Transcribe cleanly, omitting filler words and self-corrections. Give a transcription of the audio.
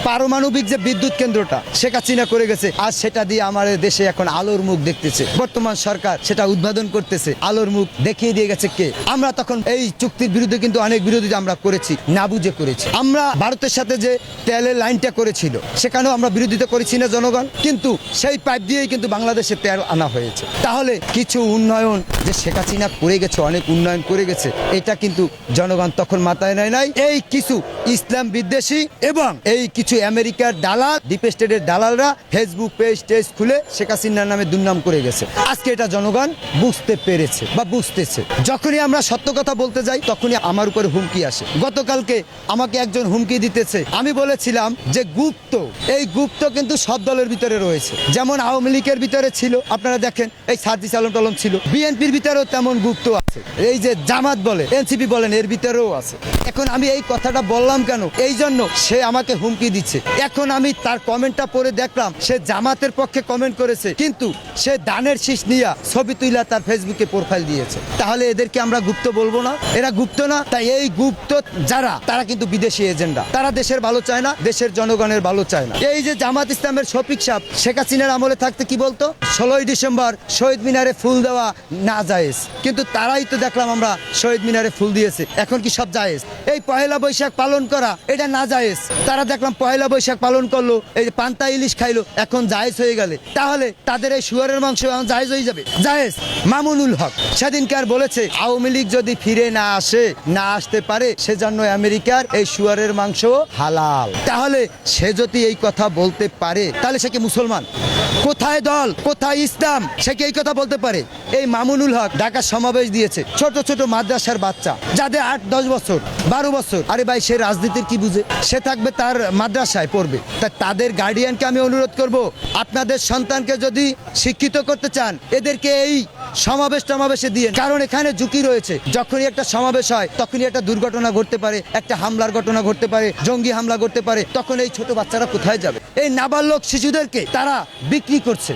পারমাণবিক যে বিদ্যুৎ কেন্দ্রটা শেখ হাসিনা করে গেছে, আজ সেটা দিয়ে আমাদের দেশে এখন আলোর মুখ দেখতেছে। বর্তমান সরকার সেটা উদ্বোধন করতেছে, আলোর মুখ দেখিয়ে দিয়ে গেছে কে। আমরা তখন এই চুক্তির বিরুদ্ধে কিন্তু অনেক বিরোধিতা আমরা করেছি, না বুঝে করেছি। আমরা ভারতের সাথে যে তেলের লাইনটা করেছিল সেখানেও আমরা বিরোধিতা করেছি না জনগণ, কিন্তু সেই পাইপ দিয়েই কিন্তু বাংলাদেশে তেল আনা হয়েছে। তাহলে কিছু উন্নয়ন যে শেখ হাসিনা করে গেছে, অনেক উন্নয়ন করে গেছে, এটা কিন্তু জনগণ তখন মাথায় নেয় নাই। এই কিছু ইসলাম বিদ্বেষী এবং এই কিছু আমেরিকার দালাল, ডিপ স্টেটের দালালরা ফেসবুক পেজ টেজ খুলে শেখ হাসিনার নামে দুর্নাম করে গেছে। আজকে এটা জনগণ বুঝতে পেরেছে বা বুঝতেছে। যখনই আমরা সত্য কথা বলতে যাই তখনই আমার উপরে হুমকি আসে। গতকালকে আমাকে একজন হুমকি দিতেছে। আমি বলেছিলাম যে গুপ্ত, এই গুপ্ত কিন্তু সব দলের ভিতরে রয়েছে। যেমন আওয়ামী লীগের ভিতরে ছিল, আপনারা দেখেন এই সার্জিস আলম টালম ছিল, বিএনপির ভিতরেও তেমন গুপ্ত আছে, এই যে জামাত বলে, এনসিপি বলেন, এর ভিতরেও আছে। এখন আমি এই কথাটা বললাম কেন? এই জন্য সে আমাকে হুমকি দিচ্ছে। এখন আমি তার কমেন্টটা পড়ে দেখলাম সে জামাতের পক্ষে কমেন্ট করেছে, কিন্তু সে দানের শীষ নিয়ে ছবি তুইলা তার ফেসবুকে প্রোফাইল দিয়েছে। তাহলে এদেরকে আমরা গুপ্ত বলবো না? এরা গুপ্ত না? তাই এই গুপ্ত যারা, তারা কিন্তু বিদেশি এজেন্ডা, তারা দেশের ভালো চায় না, দেশের জনগণের ভালো চায় না। এই যে জামাত ইসলামের শফিক সাহেব শেখ হাসিনার আমলে থাকতে কি বলতো? 16ই ডিসেম্বর শহীদ মিনারে ফুল দেওয়া না জায়েজ, কিন্তু তারাই তো দেখলাম আমরা শহীদ মিনারে ফুল দিয়েছে। এখন কি সব জায়েজ? এই পহেলা বৈশাখ পালন করা এটা না জায়েজ, তারা দেখলাম পহেলা বৈশাখ পালন করলো, এই যে পান্তা ইলিশ খাইলো, এখন জায়েজ হয়ে গেলে তাহলে তাদের এই শুয়ারের মাংস এখন জায়েজ হয়ে যাবে? জায়েজ। মামুনুল হক সেদিনকার বলেছে আওয়ামী লীগ যদি ফিরে না আসতে পারে সেজন্য আমেরিকার এই শুয়ারের মাংস হালাল। তাহলে সে যদি এই কথা বলতে পারে তাহলে সে কি মুসলমান? কোথায় দল, কোথায় ইসলাম? সে কি এই কথা বলতে পারে? এই মামুনুল হক ঢাকা সমাবেশ দিয়েছে, ছোট ছোট মাদ্রাসার বাচ্চা যাদের 8-10 বছর 12 বছর। আরে ভাই, সে রাজনীতির কি বুঝে? সে থাকবে তার মাদ্রাসায় পড়বে। তা তাদের গার্ডিয়ানকে আমি অনুরোধ করব, আপনাদের সন্তানকে যদি শিক্ষিত করতে চান এদেরকে এই সমাবেশে দিয়ে, কারণ এখানে ঝুঁকি রয়েছে। যখনই একটা সমাবেশ হয় তখনই একটা দুর্ঘটনা ঘটতে পারে, একটা হামলার ঘটনা ঘটতে পারে, জঙ্গি হামলা ঘটতে পারে। তখন এই ছোট বাচ্চারা কোথায় যাবে? এই নাবালক শিশুদেরকে তারা বিক্রি করছে।